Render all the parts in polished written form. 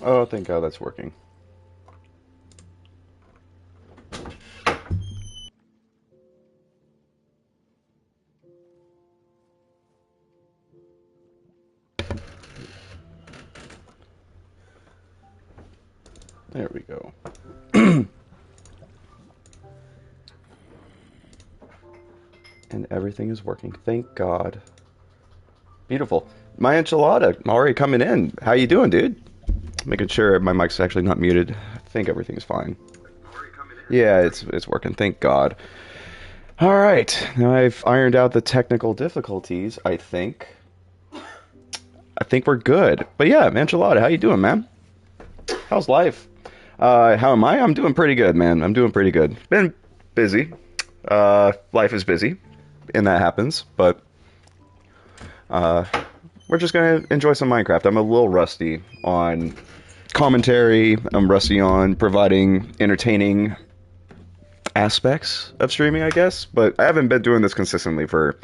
Oh, thank God that's working. There we go. And everything is working. Thank God. Beautiful. My enchilada already coming in. How you doing, dude? Making sure my mic's actually not muted. I think everything's fine. Yeah, it's working. Thank God. All right. Now I've ironed out the technical difficulties, I think. I think we're good. But yeah, enchilada, how you doing, man? How's life? How am I? I'm doing pretty good, man. I'm doing pretty good. Been busy. Life is busy, and that happens. But uh, we're just gonna enjoy some Minecraft. I'm a little rusty on commentary. I'm rusty on providing entertaining aspects of streaming, I guess. But I haven't been doing this consistently for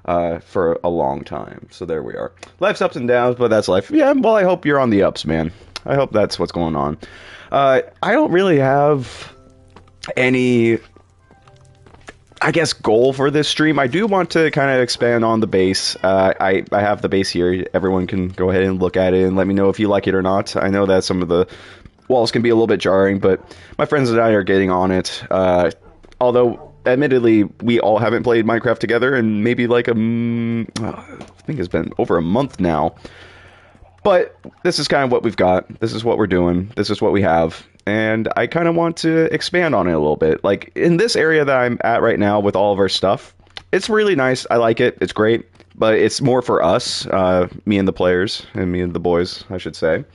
a long time. So there we are. Life's ups and downs, but that's life. Yeah, well, I hope you're on the ups, man. I hope that's what's going on. I don't really have any, I guess, goal for this stream. I do want to kind of expand on the base. I have the base here. Everyone can go ahead and look at it and let me know if you like it or not. I know that some of the walls can be a little bit jarring, but my friends and I are getting on it. Although, admittedly, we all haven't played Minecraft together in maybe like I think it's been over a month now. But this is kind of what we've got. This is what we're doing. This is what we have. And I kind of want to expand on it a little bit. Like, in this area that I'm at right now with all of our stuff, it's really nice. I like it. It's great. But it's more for us, me and the players, and me and the boys, I should say.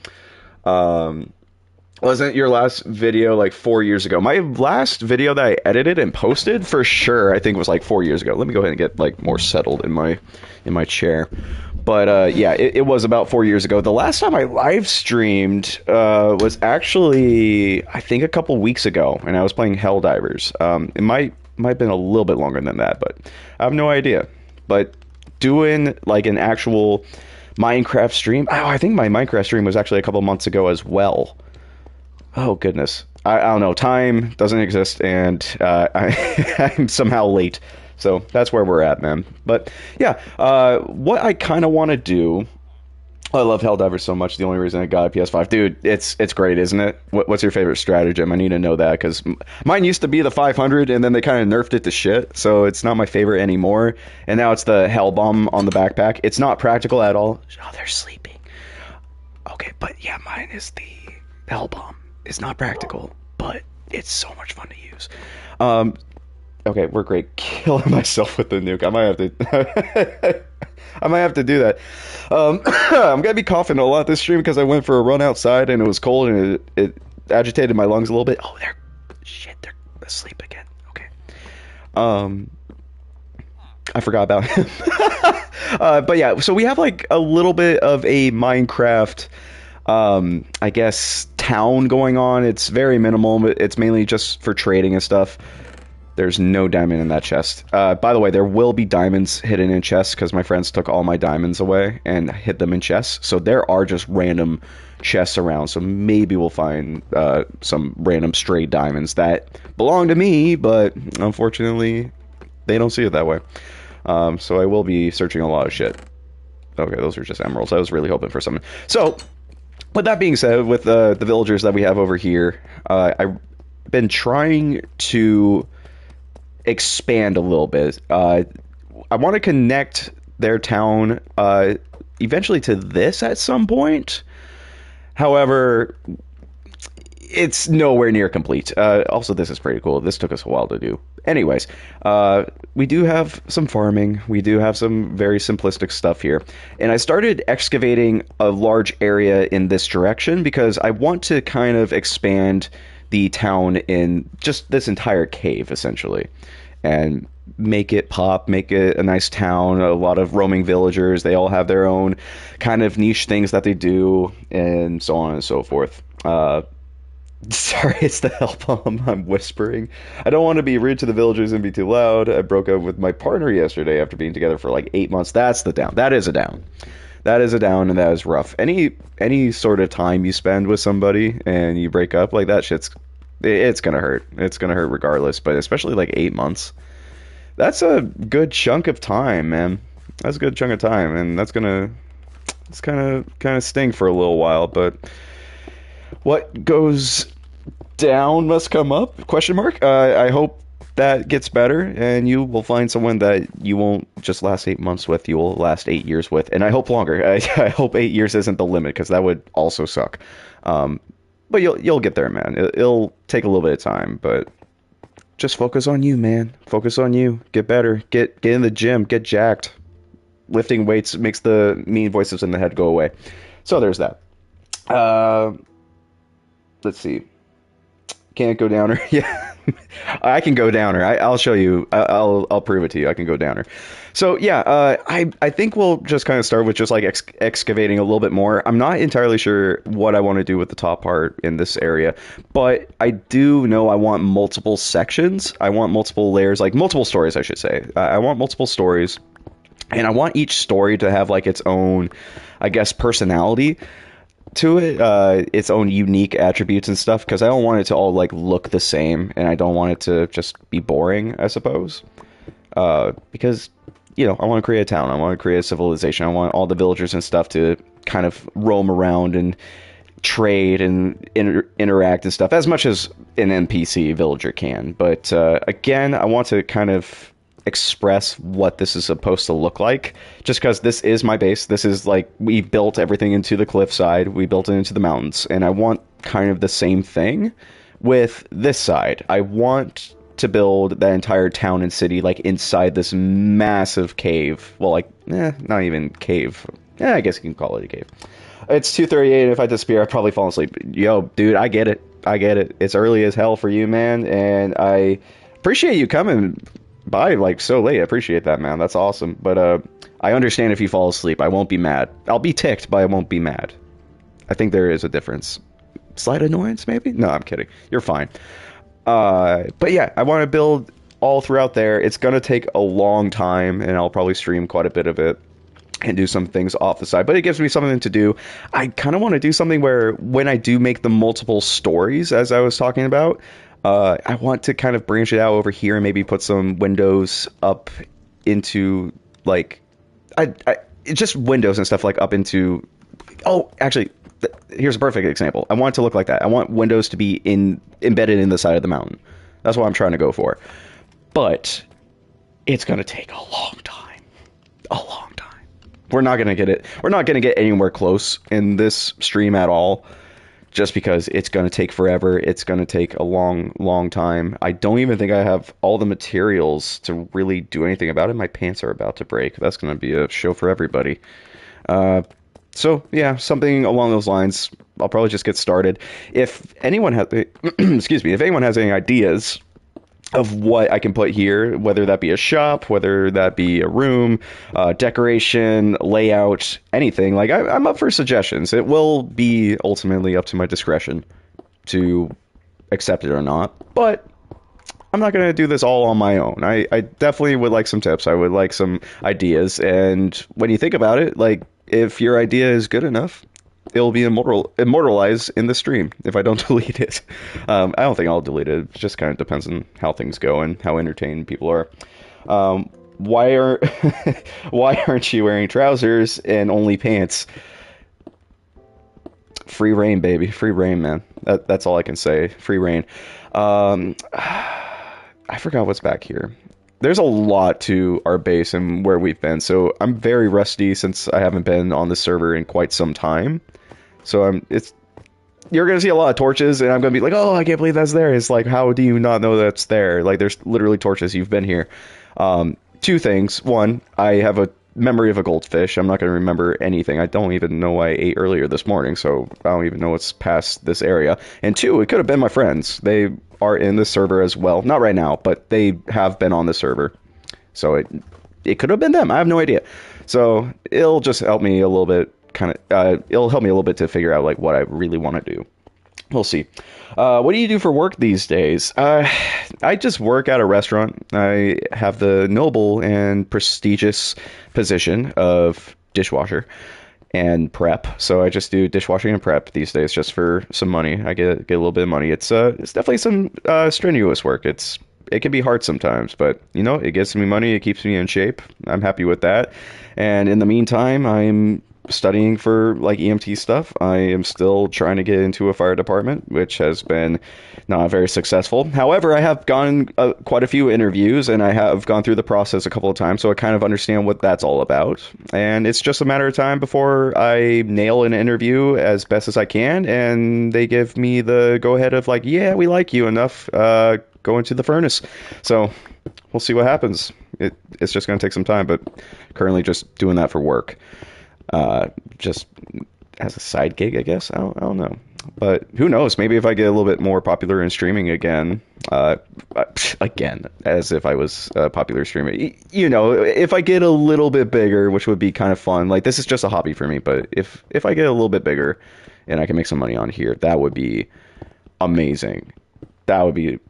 Wasn't your last video like 4 years ago? My last video that I edited and posted, for sure, I think was like 4 years ago. Let me go ahead and get like more settled in my chair. But yeah, it was about 4 years ago. The last time I live streamed was actually, I think, a couple weeks ago, and I was playing Helldivers. It might have been a little bit longer than that, but I have no idea. But doing like an actual Minecraft stream, oh, I think my Minecraft stream was actually a couple months ago as well. Oh goodness, I don't know. Time doesn't exist, and I'm somehow late. So that's where we're at, man. But yeah, what I kind of want to do. I love Helldivers so much. The only reason I got a PS5, dude, it's great, isn't it? What's your favorite stratagem? I need to know that because mine used to be the 500, and then they kind of nerfed it to shit. So it's not my favorite anymore. And now it's the Hell Bomb on the backpack. It's not practical at all. Oh, they're sleeping. Okay, but yeah, mine is the Hell Bomb. It's not practical, but it's so much fun to use. Okay, we're great. Killing myself with the nuke. I might have to. I might have to do that. I'm gonna be coughing a lot this stream because I went for a run outside and it was cold and it agitated my lungs a little bit. Oh, they're asleep again. Okay. I forgot about him. But yeah, so we have like a little bit of a Minecraft, I guess, town going on. It's very minimal, but it's mainly just for trading and stuff. There's no diamond in that chest. By the way, there will be diamonds hidden in chests because my friends took all my diamonds away and hid them in chests. So there are just random chests around. So maybe we'll find some random stray diamonds that belong to me, but unfortunately, they don't see it that way. So I will be searching a lot of shit. Okay, those are just emeralds. I was really hoping for something. So, with that being said, with the villagers that we have over here, I've been trying to expand a little bit. I want to connect their town eventually to this at some point. However, it's nowhere near complete. Also, this is pretty cool. This took us a while to do. Anyways, we do have some farming. We do have some very simplistic stuff here. And I started excavating a large area in this direction because I want to kind of expand the town in just this entire cave, essentially. And make it pop, make it a nice town, a lot of roaming villagers. They all have their own kind of niche things that they do, and so on and so forth. Sorry, it's the hell bomb. I'm whispering. I don't want to be rude to the villagers and be too loud. I broke up with my partner yesterday after being together for like 8 months. That's the down. That is a down. That is a down, and that is rough. Any sort of time you spend with somebody and you break up, like that shit's it's gonna hurt. It's gonna hurt regardless, but especially like 8 months. That's a good chunk of time, man. That's a good chunk of time, and it's kind of sting for a little while. But what goes down must come up? Question mark. I hope that gets better, and you will find someone that you won't just last 8 months with. You will last 8 years with, and I hope longer. I hope 8 years isn't the limit, because that would also suck. But you'll get there, man. It'll take a little bit of time, but just focus on you, man. Focus on you. Get better. Get in the gym. Get jacked. Lifting weights makes the mean voices in the head go away. So there's that. Let's see. Can't go downer. Yeah, I can go downer. I'll show you. I'll prove it to you. I can go downer. So yeah, I think we'll just kind of start with just like excavating a little bit more. I'm not entirely sure what I want to do with the top part in this area, but I do know I want multiple sections. I want multiple layers, like multiple stories, I should say. I want multiple stories, and I want each story to have like its own, I guess, personality to it, its own unique attributes and stuff, because I don't want it to all like look the same, and I don't want it to just be boring, I suppose. Because I want to create a town, I want to create a civilization, I want all the villagers and stuff to kind of roam around and trade and interact and stuff as much as an NPC villager can. But again, I want to kind of express what this is supposed to look like, just because this is my base. This is like, we built everything into the cliffside, we built it into the mountains, and I want kind of the same thing with this side. I want to build that entire town and city like inside this massive cave. Well, like, not even cave. I guess you can call it a cave. It's 2:38. If I disappear, I've probably fallen asleep. Yo, dude, I get it. It's early as hell for you, man, and I appreciate you coming by like so late. I appreciate that, man. That's awesome. But I understand if you fall asleep. I won't be mad. I'll be ticked, but I won't be mad. I think there is a difference. Slight annoyance, maybe? No, I'm kidding. You're fine. But yeah, I want to build all throughout there. It's gonna take a long time, and I'll probably stream quite a bit of it and do some things off the side, but it gives me something to do. I kind of want to do something where when I do make the multiple stories, as I was talking about, I want to kind of branch it out over here and maybe put some windows up into like, just windows and stuff like up into, oh, actually, here's a perfect example. I want it to look like that. I want windows to be embedded in the side of the mountain. That's what I'm trying to go for. But it's going to take a long time. A long time. We're not going to get it. We're not going to get anywhere close in this stream at all, just because it's going to take forever. It's going to take a long, long time. I don't even think I have all the materials to really do anything about it. My pants are about to break. That's going to be a show for everybody. So yeah, something along those lines. I'll probably just get started. If anyone has, excuse me, if anyone has any ideas of what I can put here, whether that be a shop, whether that be a room, decoration, layout, anything, like I'm up for suggestions. It will be ultimately up to my discretion to accept it or not, but I'm not going to do this all on my own. I definitely would like some tips. I would like some ideas, and when you think about it, like, if your idea is good enough, it'll be immortalized in the stream if I don't delete it. I don't think I'll delete it. It just kind of depends on how things go and how entertained people are. Why aren't you wearing trousers and only pants? Free reign, baby. Free reign, man. That's all I can say. Free reign. I forgot what's back here. There's a lot to our base and where we've been, so I'm very rusty since I haven't been on the server in quite some time. So you're gonna see a lot of torches, and I'm gonna be like, oh, I can't believe that's there. It's like, how do you not know that's there? Like, there's literally torches. You've been here. Two things. One, I have a memory of a goldfish. I'm not gonna remember anything. I don't even know I ate earlier this morning, so I don't even know what's past this area. And two, it could have been my friends. They are in the server as well. Not right now, but they have been on the server. So it could have been them. I have no idea. So it'll just help me a little bit, it'll help me a little bit to figure out like what I really want to do. We'll see. What do you do for work these days? I just work at a restaurant. I have the noble and prestigious position of dishwasher. and prep. So I just do dishwashing and prep these days just for some money. I get a little bit of money. It's definitely some strenuous work. It can be hard sometimes, but you know, it gets me money, it keeps me in shape. I'm happy with that. And in the meantime, I'm studying for like EMT stuff. I am still trying to get into a fire department, which has been not very successful. However, I have gone quite a few interviews and I have gone through the process a couple of times, so I kind of understand what that's all about. And it's just a matter of time before I nail an interview as best as I can, and they give me the go ahead of like, yeah, we like you enough. Go into the furnace. So we'll see what happens. It's just going to take some time, but currently just doing that for work. Just as a side gig, I guess. I don't know. But who knows? Maybe if I get a little bit more popular in streaming again, again, as if I was a popular streamer, you know, if I get a little bit bigger, which would be kind of fun. Like, this is just a hobby for me, but if I get a little bit bigger and I can make some money on here, that would be amazing. That would be,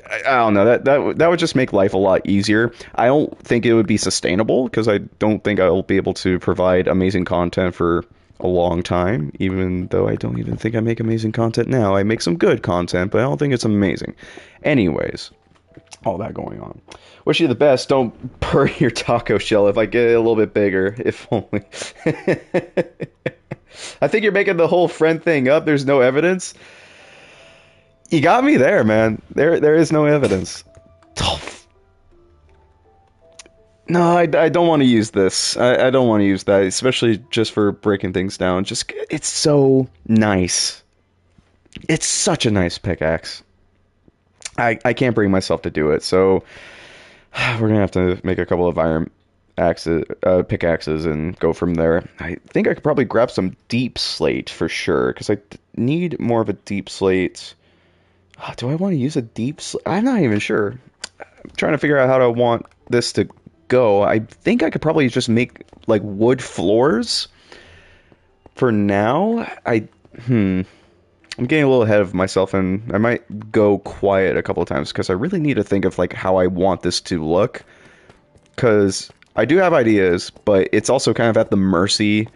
I don't know, that would just make life a lot easier. I don't think it would be sustainable because I don't think I'll be able to provide amazing content for a long time, even though I don't even think I make amazing content now. I make some good content, but I don't think it's amazing. Anyways, all that going on. Wish you the best. Don't burn your taco shell if I get a little bit bigger, if only. I think you're making the whole friend thing up. There's no evidence. You got me there, man. There is no evidence. No, I don't want to use this. I don't want to use that, especially just for breaking things down. Just, it's so nice. It's such a nice pickaxe. I can't bring myself to do it, so we're gonna have to make a couple of iron pickaxes and go from there. I think I could probably grab some deep slate for sure, because I need more of a deep slate. Do I want to use a deep slate? I'm not even sure. I'm trying to figure out how to want this to go. I think I could probably just make like wood floors for now. I'm getting a little ahead of myself, and I might go quiet a couple of times because I really need to think of like how I want this to look, because I do have ideas, but it's also kind of at the mercy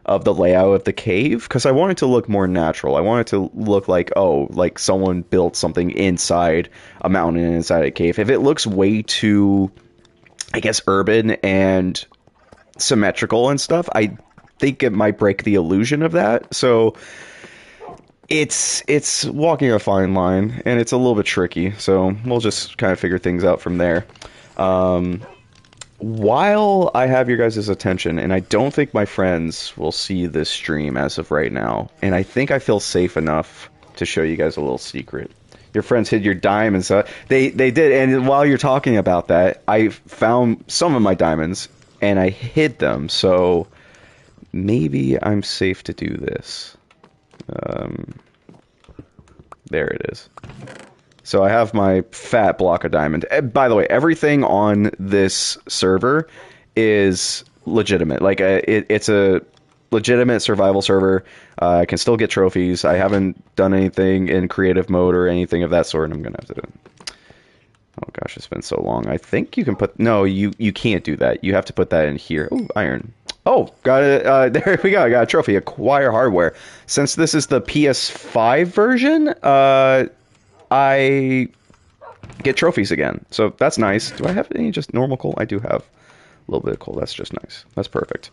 of the layout of the cave, because I want it to look more natural. I want it to look like, oh, like someone built something inside a mountain, inside a cave. If it looks way too, I guess, urban and symmetrical and stuff, I think it might break the illusion of that. So it's walking a fine line, and it's a little bit tricky. So we'll just kind of figure things out from there. While I have your guys' attention, and I don't think my friends will see this stream as of right now, and I think I feel safe enough to show you guys a little secret. Your friends hid your diamonds. They did, and while you're talking about that, I found some of my diamonds, and I hid them, so maybe I'm safe to do this. There it is. So I have my fat block of diamond. By the way, everything on this server is legitimate. Like, it's a legitimate survival server. I can still get trophies. I haven't done anything in creative mode or anything of that sort, and I'm going to have to... Oh gosh, it's been so long. I think you can put... No, you can't do that. You have to put that in here. Oh, iron. Oh, got it. There we go. I got a trophy. Acquire hardware. Since this is the PS5 version, I get trophies again. So that's nice. Do I have any just normal coal? I do have a little bit of coal. That's just nice. That's perfect.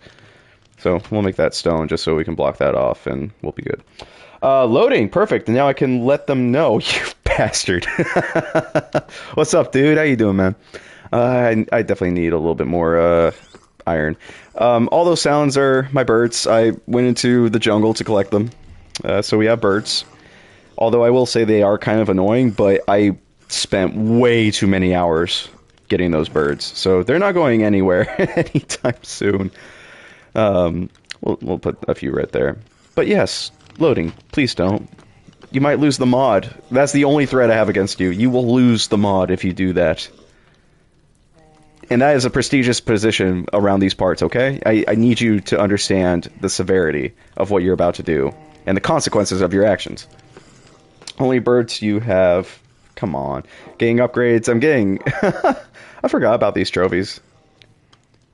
So we'll make that stone just so we can block that off, and we'll be good. Loading. Perfect. And now I can let them know. You bastard. What's up, dude? How you doing, man? I definitely need a little bit more iron. All those sounds are my birds. I went into the jungle to collect them. So we have birds. Although I will say they are kind of annoying, but I spent way too many hours getting those birds. So they're not going anywhere anytime soon. We'll put a few right there. But yes, loading. Please don't. You might lose the mod. That's the only threat I have against you. You will lose the mod if you do that. And that is a prestigious position around these parts, okay? I need you to understand the severity of what you're about to do and the consequences of your actions. Only birds you have. Come on. Getting upgrades. I'm getting... I forgot about these trophies.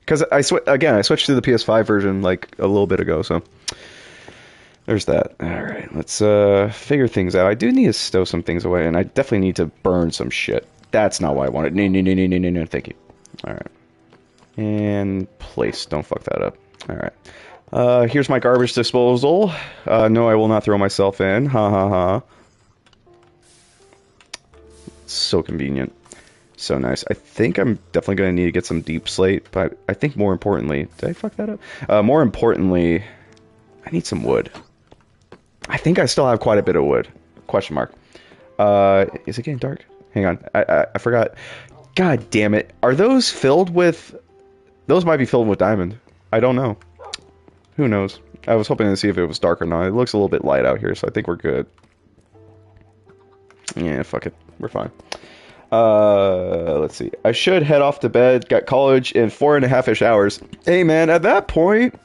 Because I switched to the PS5 version like a little bit ago, so there's that. All right, let's figure things out. I do need to stow some things away, and I definitely need to burn some shit. That's not what I wanted. No, no, no, no, no, no, no. Thank you. All right, and place. Don't fuck that up. All right. Here's my garbage disposal. No, I will not throw myself in. Ha ha ha. So convenient. So nice. I think I'm definitely going to need to get some deep slate, but I think more importantly... Did I fuck that up? More importantly, I need some wood. I think I still have quite a bit of wood. Question mark. Is it getting dark? Hang on. I forgot. God damn it. Are those filled with... Those might be filled with diamond. I don't know. Who knows? I was hoping to see if it was dark or not. It looks a little bit light out here, so I think we're good. Yeah, fuck it. We're fine. Let's see. I should head off to bed. Got college in 4.5-ish hours. Hey, man, at that point,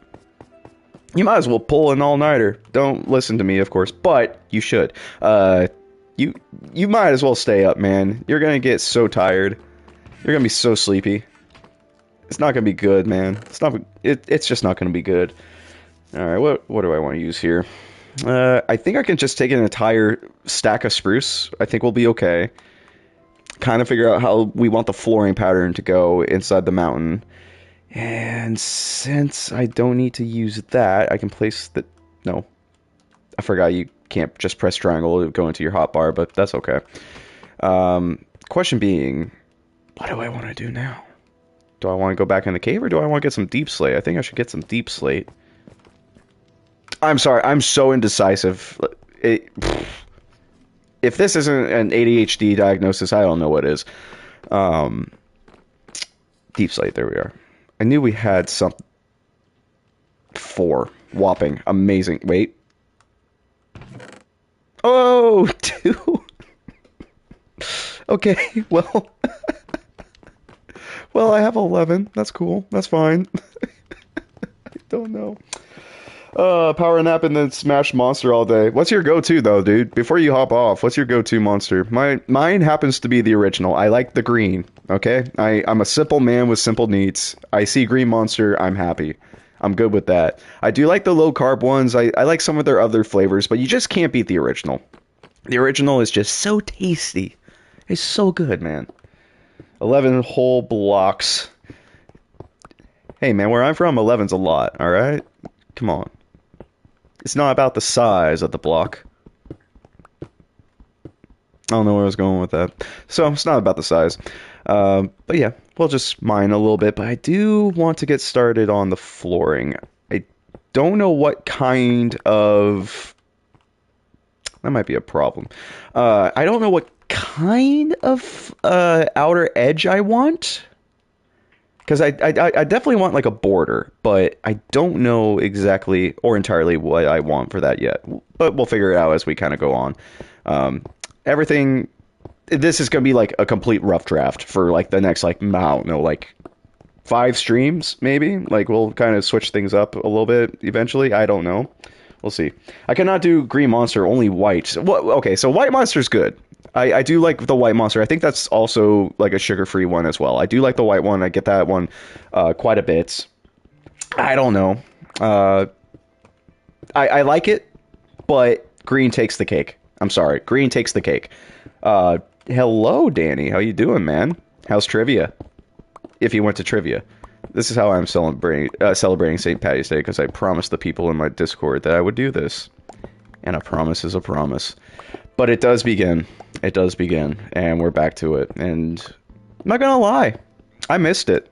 you might as well pull an all-nighter. Don't listen to me, of course, but you should. You might as well stay up, man. You're gonna get so tired. You're gonna be so sleepy. It's not gonna be good, man. It's just not gonna be good. All right, what do I want to use here? I think I can just take an entire stack of spruce. I think we'll be okay. Kind of figure out how we want the flooring pattern to go inside the mountain. And since I don't need to use that, I can place the... No. I forgot you can't just press triangle to go into your hotbar, but that's okay. Question being, what do I want to do now? Do I want to go back in the cave, or do I want to get some deep slate? I think I should get some deep slate. I'm sorry, I'm so indecisive. If this isn't an ADHD diagnosis, I don't know what is. Deep slate, there we are. I knew we had some... 4. Whopping. Amazing. Wait. Oh, 2. Okay, well... well, I have 11. That's cool. That's fine. I don't know. Power nap and then smash monster all day. What's your go-to, though, dude? Before you hop off, what's your go-to monster? Mine happens to be the original. I like the green, okay? I'm a simple man with simple needs. I see green monster, I'm happy. I'm good with that. I do like the low-carb ones. I like some of their other flavors, but you just can't beat the original. The original is just so tasty. It's so good, man. 11 whole blocks. Hey, man, where I'm from, 11's a lot, all right? Come on. It's not about the size of the block. I don't know where I was going with that. So, it's not about the size. But yeah, we'll just mine a little bit. But I do want to get started on the flooring. I don't know what kind of... That might be a problem. I don't know what kind of outer edge I want. Because I definitely want like a border, but I don't know exactly or entirely what I want for that yet. But we'll figure it out as we kind of go on. Everything, this is going to be like a complete rough draft for like the next, like, I don't know, like 5 streams maybe. Like we'll kind of switch things up a little bit eventually. I don't know. We'll see. I cannot do green monster, only white. Well, okay, so white monster's good. I do like the white monster. I think that's also like a sugar-free one as well. I do like the white one. I get that one quite a bit. I don't know. I like it, but green takes the cake. I'm sorry. Green takes the cake. Hello, Danny. How you doing, man? How's trivia? If you went to trivia. This is how I'm celebrating St. Paddy's Day, because I promised the people in my Discord that I would do this. And a promise is a promise. But it does begin. It does begin. And we're back to it. And I'm not gonna lie. I missed it.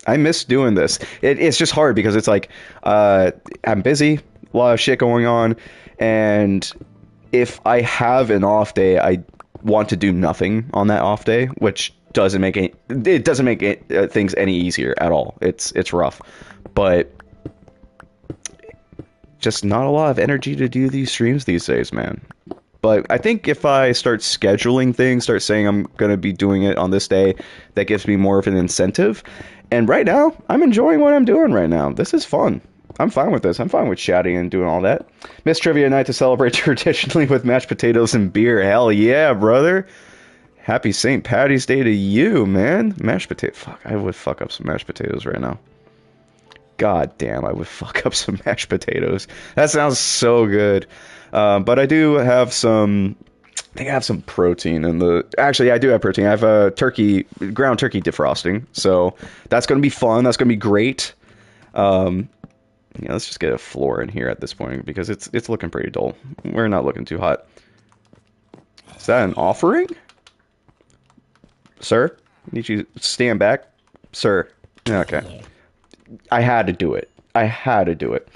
I miss doing this. It's just hard because it's like, I'm busy. A lot of shit going on. And if I have an off day, I want to do nothing on that off day, which doesn't make things any easier at all. It's rough. But just not a lot of energy to do these streams these days, man. But I think if I start scheduling things, start saying I'm going to be doing it on this day, that gives me more of an incentive. And right now, I'm enjoying what I'm doing right now. This is fun. I'm fine with this. I'm fine with chatting and doing all that. Miss Trivia Night to celebrate traditionally with mashed potatoes and beer. Hell yeah, brother. Happy St. Paddy's Day to you, man. Mashed potato. Fuck, I would fuck up some mashed potatoes right now. God damn, I would fuck up some mashed potatoes. That sounds so good. But I do have some. I think I have some protein in the. Actually, I do have protein. I have a ground turkey defrosting. So that's going to be fun. That's going to be great. Um, yeah, let's just get a floor in here at this point because it's looking pretty dull. We're not looking too hot. Is that an offering? Sir? Need you to stand back? Sir. Okay. I had to do it. I had to do it.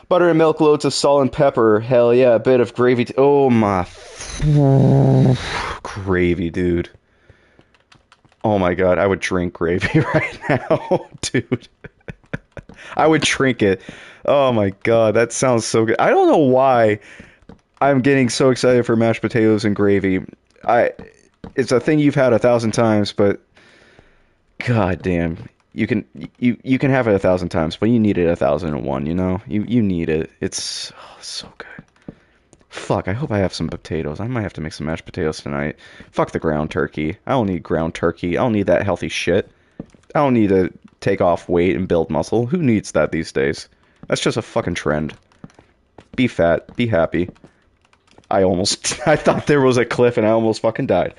Butter and milk, loads of salt and pepper. Hell yeah, a bit of gravy. Oh my. Gravy, dude. Oh my god, I would drink gravy right now, dude. I would drink it. Oh my god, that sounds so good. I don't know why I'm getting so excited for mashed potatoes and gravy. It's a thing you've had 1,000 times, but god damn, you can have it 1,000 times, but you need it 1,001. You know, you need it. It's so good. Fuck, I hope I have some potatoes. I might have to make some mashed potatoes tonight. Fuck the ground turkey. I don't need ground turkey. I don't need that healthy shit. I don't need to take off weight and build muscle. Who needs that these days? That's just a fucking trend. Be fat. Be happy. I thought there was a cliff and I almost fucking died.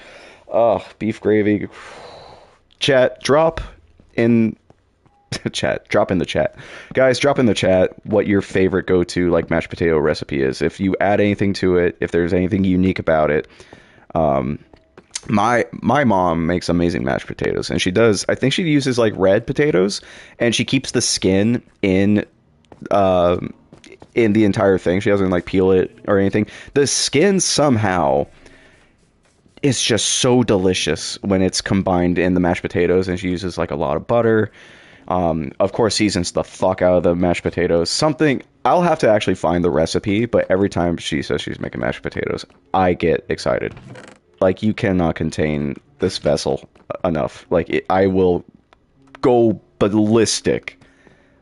Oh, beef gravy. Chat, drop in drop in the chat. Guys, drop in the chat what your favorite go-to like mashed potato recipe is. If you add anything to it, if there's anything unique about it. My mom makes amazing mashed potatoes, and she does. I think she uses like red potatoes, and she keeps the skin in the entire thing. She doesn't like peel it or anything. The skin somehow is just so delicious when it's combined in the mashed potatoes, and she uses like a lot of butter. Of course, seasons the fuck out of the mashed potatoes. Something I'll have to actually find the recipe, but every time she says she's making mashed potatoes, I get excited. Like, you cannot contain this vessel enough. Like, I will go ballistic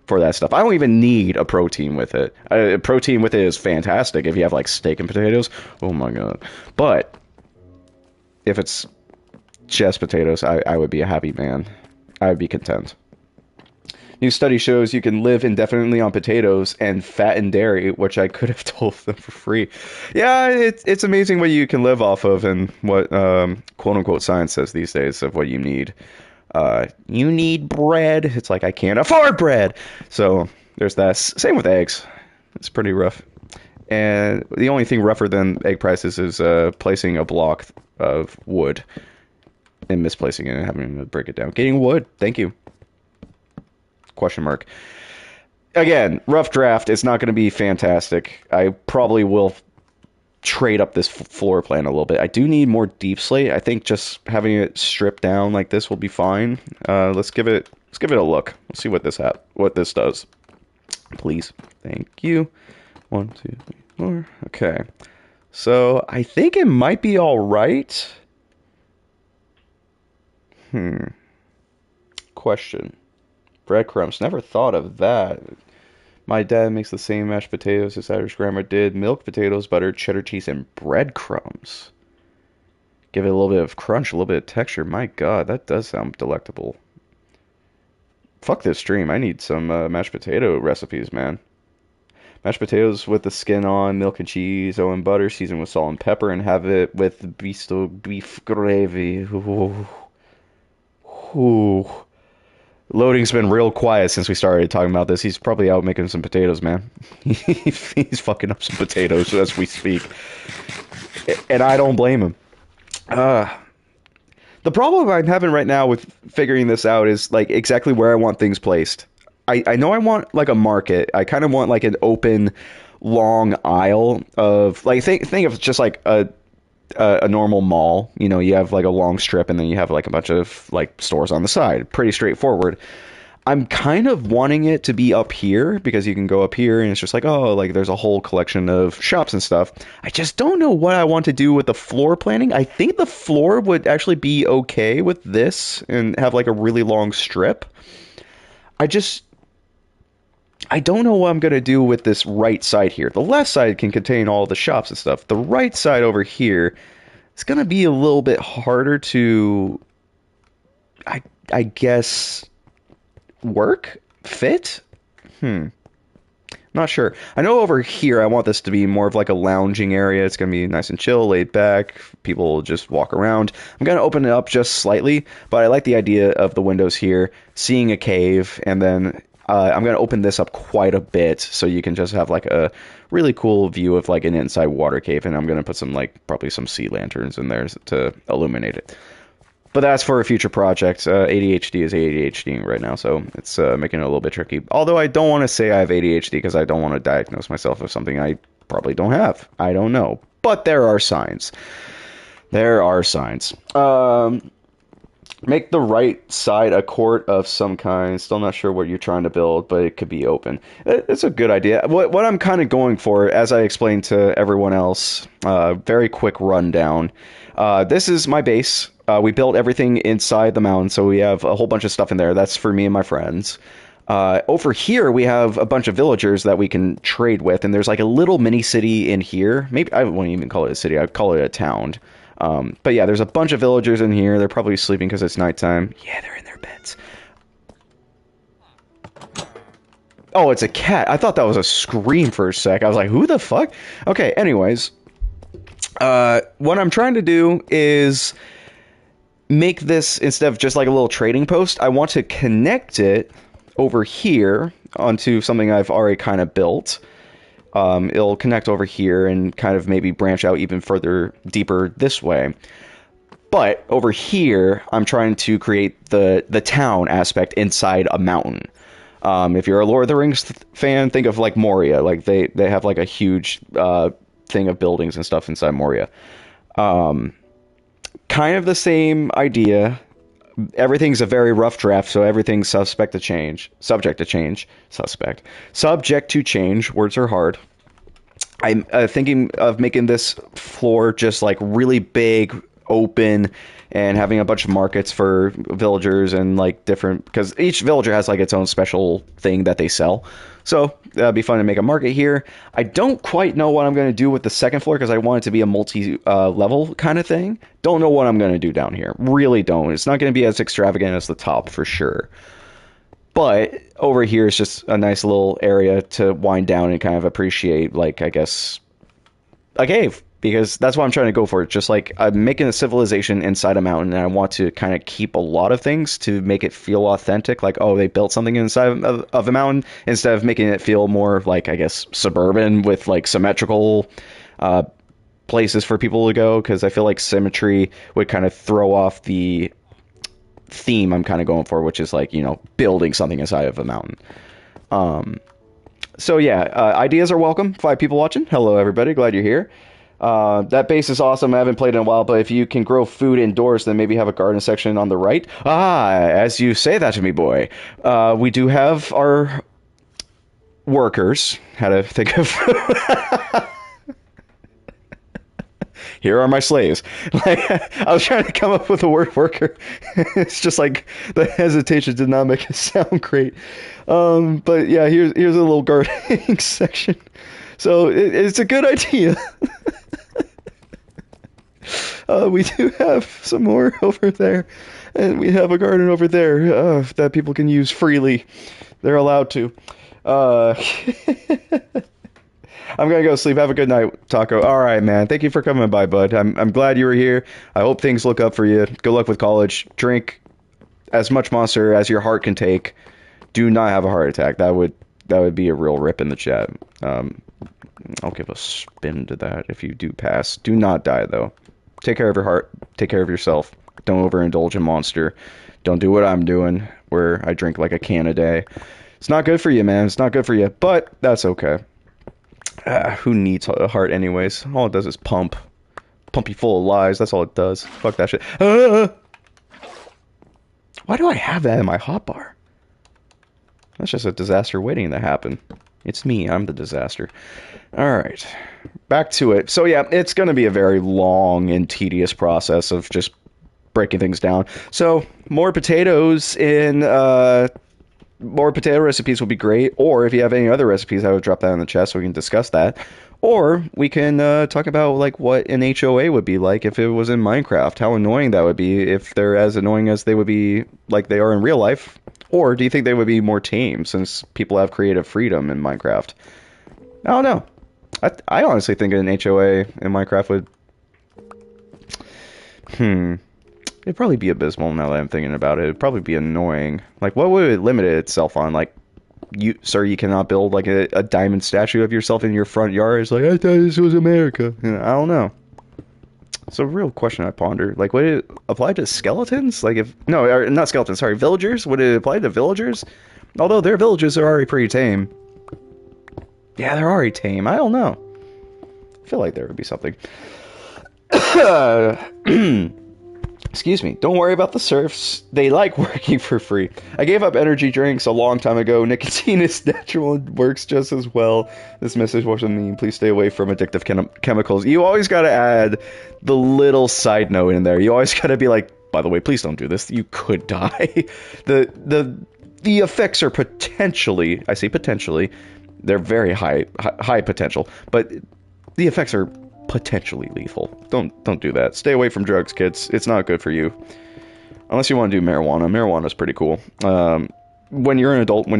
for that stuff. I don't even need a protein with it. Protein with it is fantastic if you have like steak and potatoes. Oh my god. But if it's just potatoes, I would be a happy man. I would be content. New study shows you can live indefinitely on potatoes and fat and dairy, which I could have told them for free. Yeah, it's amazing what you can live off of and what quote-unquote science says these days of what you need. You need bread. It's like, I can't afford bread. So there's that. Same with eggs. It's pretty rough. And the only thing rougher than egg prices is placing a block of wood and misplacing it and having to break it down. Getting wood. Thank you. Question mark. Again, rough draft. It's not going to be fantastic. I probably will trade up this floor plan a little bit. I do need more deep slate. I think just having it stripped down like this will be fine. Let's give it a look. Let's see what this does. Please. Thank you. 1, 2, 3, 4. Okay. So I think it might be all right. Question. Breadcrumbs. Never thought of that. My dad makes the same mashed potatoes his Irish grandma did. Milk, potatoes, butter, cheddar cheese, and breadcrumbs. Give it a little bit of crunch, a little bit of texture. My god, that does sound delectable. Fuck this stream. I need some mashed potato recipes, man. Mashed potatoes with the skin on, milk and cheese, and butter, seasoned with salt and pepper, and have it with beef gravy. Ooh. Ooh. Loading's been real quiet since we started talking about this. He's probably out making some potatoes, man. He's fucking up some potatoes as we speak. And I don't blame him. The problem I'm having right now with figuring this out is like exactly where I want things placed. I know I want like a market. I kind of want like an open, long aisle of like think of just like a normal mall. You know, you have like a long strip and then you have like a bunch of like stores on the side. Pretty straightforward. I'm kind of wanting it to be up here because you can go up here and it's just like, oh, like there's a whole collection of shops and stuff. I just don't know what I want to do with the floor planning. I think the floor would actually be okay with this and have like a really long strip. I don't know what I'm going to do with this right side here. The left side can contain all the shops and stuff. The right side over here is going to be a little bit harder to, I guess, fit. Not sure. I know over here I want this to be more of like a lounging area. It's going to be nice and chill, laid back. People will just walk around. I'm going to open it up just slightly, but I like the idea of the windows here, seeing a cave, and then I'm going to open this up quite a bit so you can just have like a really cool view of like an inside water cave, and I'm going to put some like probably some sea lanterns in there to illuminate it. But that's for a future project. ADHD is ADHD right now, so it's making it a little bit tricky. Although I don't want to say I have ADHD because I don't want to diagnose myself with something I probably don't have. I don't know. But there are signs. There are signs. Make the right side a court of some kind. Still not sure what you're trying to build, but it could be open. It's a good idea. What I'm kind of going for, as I explained to everyone else, very quick rundown. This is my base. We built everything inside the mountain, so we have a whole bunch of stuff in there. That's for me and my friends. Over here, we have a bunch of villagers that we can trade with, and there's like a little mini city in here. Maybe I wouldn't even call it a city. I'd call it a town. But yeah, there's a bunch of villagers in here. They're probably sleeping because it's nighttime. Yeah, they're in their beds. Oh, it's a cat. I thought that was a scream for a sec. I was like, who the fuck? Okay, anyways. What I'm trying to do is make this, instead of just like a little trading post, I want to connect it over here onto something I've already kind of built. It'll connect over here and kind of maybe branch out even further deeper this way. But over here, I'm trying to create the town aspect inside a mountain. If you're a Lord of the Rings fan, think of like Moria. Like they have like a huge thing of buildings and stuff inside Moria. Kind of the same idea. Everything's a very rough draft, so everything's subject to change. Subject to change. Words are hard. I'm thinking of making this floor just like really big, open, and having a bunch of markets for villagers and like different, because each villager has like its own special thing that they sell. So that'd be fun to make a market here. I don't quite know what I'm going to do with the second floor because I want it to be a multi-level kind of thing. Don't know what I'm going to do down here. Really don't. It's not going to be as extravagant as the top for sure. But over here is just a nice little area to wind down and kind of appreciate, like, I guess, a cave. Because that's what I'm trying to go for. Just like I'm making a civilization inside a mountain, and I want to kind of keep a lot of things to make it feel authentic. Like, oh, they built something inside of a mountain, instead of making it feel more like, I guess, suburban with like symmetrical places for people to go. Because I feel like symmetry would kind of throw off the theme I'm kind of going for, which is like, you know, building something inside of a mountain. So yeah, ideas are welcome. 5 people watching. Hello, everybody. Glad you're here. That base is awesome. I haven't played in a while, but if you can grow food indoors, then maybe have a garden section on the right. As you say that to me, boy, we do have our workers. How to think of... Here are my slaves. Like, I was trying to come up with a word worker. It's just like the hesitation did not make it sound great. But yeah, here's a little gardening section. So it's a good idea. We do have some more over there, and we have a garden over there that people can use freely. They're allowed to. I'm gonna go sleep. Have a good night, Taco. All right, man. Thank you for coming by, bud. I'm glad you were here. I hope things look up for you. Good luck with college. Drink as much Monster as your heart can take. Do not have a heart attack. That would be a real rip in the chat. I'll give a spin to that if you do pass. Do not die, though. Take care of your heart. Take care of yourself. Don't overindulge in Monster. Don't do what I'm doing, where I drink like a can a day. It's not good for you, man. It's not good for you, but that's okay. Who needs a heart anyways? All it does is pump. Pump you full of lies. That's all it does. Fuck that shit. Why do I have that in my hotbar? That's just a disaster waiting to happen. It's me. I'm the disaster. Alright. Back to it. So yeah, it's going to be a very long and tedious process of just breaking things down. So, more potatoes in more potato recipes would be great. Or if you have any other recipes, I would drop that in the chat so we can discuss that. Or we can talk about like what an HOA would be like if it was in Minecraft. How annoying that would be if they're as annoying as they would be like they are in real life. Or do you think they would be more tame since people have creative freedom in Minecraft? I don't know. I honestly think an HOA in Minecraft would... It'd probably be abysmal now that I'm thinking about it. It'd probably be annoying. Like, what would it limit itself on? Like, sir, you cannot build like a diamond statue of yourself in your front yard. It's like, I thought this was America. You know, I don't know. It's a real question I ponder. Like, would it apply to skeletons? Like, if... No, not skeletons, sorry, villagers? Would it apply to villagers? Although their villages are already pretty tame. Yeah, they're already tame. I don't know. I feel like there would be something. Excuse me. Don't worry about the serfs. They like working for free. I gave up energy drinks a long time ago. Nicotine is natural and works just as well. This message wasn't mean. Please stay away from addictive chemicals. You always got to add the little side note in there. You always got to be like, by the way, please don't do this. You could die. The effects are potentially, I say potentially, they're very high potential, but the effects are potentially lethal. Don't do that. Stay away from drugs, kids. It's not good for you. Unless you want to do marijuana. Marijuana's pretty cool. When you're an adult, do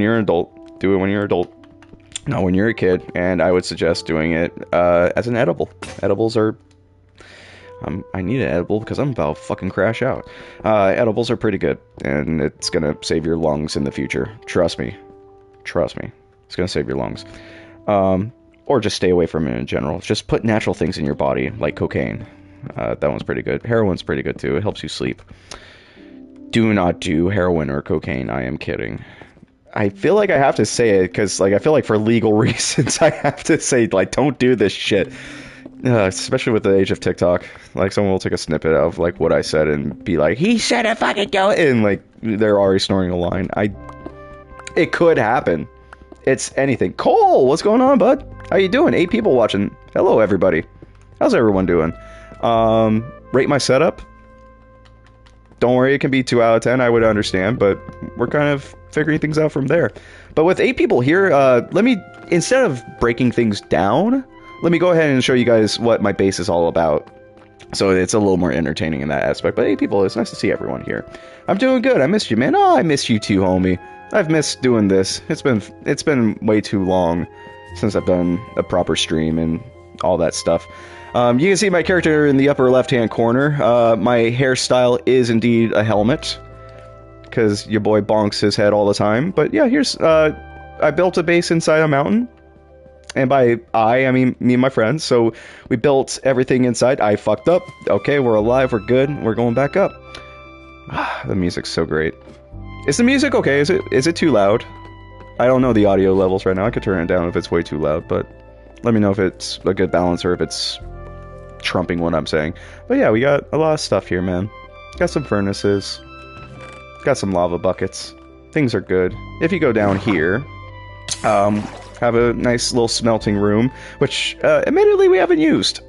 it when you're an adult. Not when you're a kid, and I would suggest doing it as an edible. Edibles are... I need an edible because I'm about to fucking crash out. Edibles are pretty good, and it's gonna save your lungs in the future. Trust me. Trust me. It's gonna save your lungs. Or just stay away from it in general. Just put natural things in your body, like cocaine. That one's pretty good. Heroin's pretty good too. It helps you sleep. Do not do heroin or cocaine. I am kidding. I feel like I have to say it because, like, I feel like for legal reasons I have to say, like, don't do this shit. Especially with the age of TikTok. Like, someone will take a snippet of, like, what I said and be like, he said it, fucking go, and, like, they're already snoring a line. It could happen. It's anything. Cole, what's going on, bud? How you doing? 8 people watching. Hello, everybody. How's everyone doing? Rate my setup. Don't worry, it can be 2 out of 10. I would understand, but we're kind of figuring things out from there. But with 8 people here, let me, instead of breaking things down, let me go ahead and show you guys what my base is all about. So it's a little more entertaining in that aspect. But 8 people, it's nice to see everyone here. I'm doing good. I missed you, man. Oh, I missed you too, homie. I've missed doing this. It's been way too long since I've done a proper stream and all that stuff. You can see my character in the upper left-hand corner. My hairstyle is indeed a helmet, because your boy bonks his head all the time. But yeah, here's... I built a base inside a mountain. And by I mean me and my friends. So we built everything inside. I fucked up. Okay, we're alive. We're good. We're going back up. The music's so great. Is the music okay? Is it too loud? I don't know the audio levels right now. I could turn it down if it's way too loud, but let me know if it's a good balance or if it's trumping what I'm saying. But yeah, we got a lot of stuff here, man. Got some furnaces. Got some lava buckets. Things are good. If you go down here, have a nice little smelting room, which admittedly we haven't used.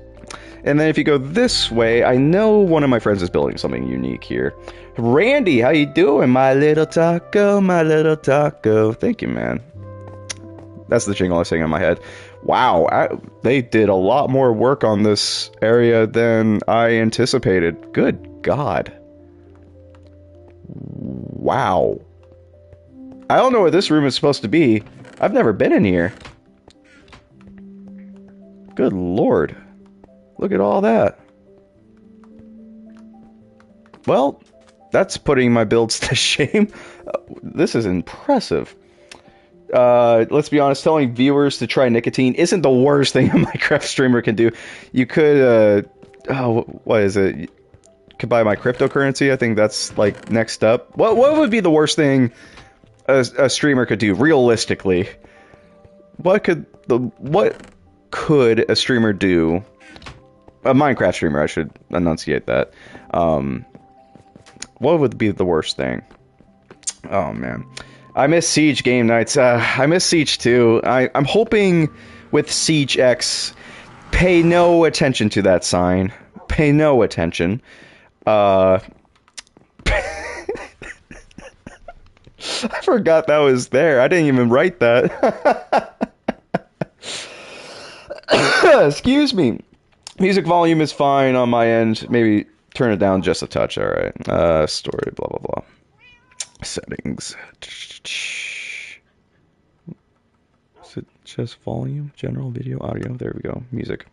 And then if you go this way, I know one of my friends is building something unique here. Randy, how you doing, my little taco, my little taco? Thank you, man. That's the jingle I sing in my head. Wow, they did a lot more work on this area than I anticipated. Good God. Wow. I don't know where this room is supposed to be. I've never been in here. Good Lord. Look at all that. Well, that's putting my builds to shame. This is impressive. Let's be honest, telling viewers to try nicotine isn't the worst thing a Minecraft streamer can do. You could, what is it? You could buy my cryptocurrency. I think that's, like, next up. What would be the worst thing a streamer could do, realistically? What could a streamer do? A Minecraft streamer, I should enunciate that. What would be the worst thing? Oh, man. I miss Siege game nights. I miss Siege too. I'm hoping with Siege X, pay no attention to that sign. Pay no attention. I forgot that was there. I didn't even write that. Excuse me. Music volume is fine on my end. Maybe turn it down just a touch. All right. Story, blah, blah, blah. Settings. Is it just volume? General video, audio. There we go. Music.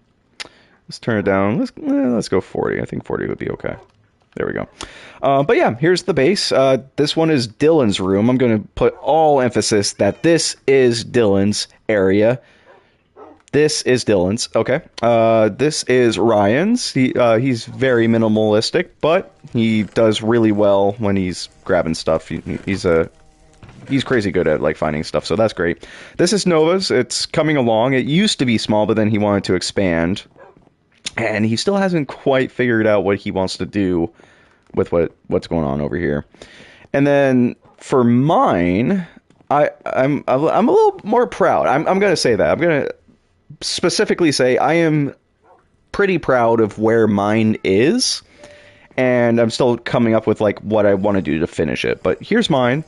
Let's turn it down. Let's go 40. I think 40 would be okay. There we go. But yeah, here's the bass. This one is Dylan's room. I'm going to put all emphasis that this is Dylan's area. This is Dylan's. Okay. This is Ryan's. He's very minimalistic, but he does really well when he's grabbing stuff. He's crazy good at like finding stuff, so that's great. This is Nova's. It's coming along. It used to be small, but then he wanted to expand, and he still hasn't quite figured out what he wants to do with what's going on over here. And then for mine, I'm a little more proud. I'm going to say that. I'm going to specifically say I am pretty proud of where mine is, and I'm still coming up with like what I want to do to finish it. But here's mine.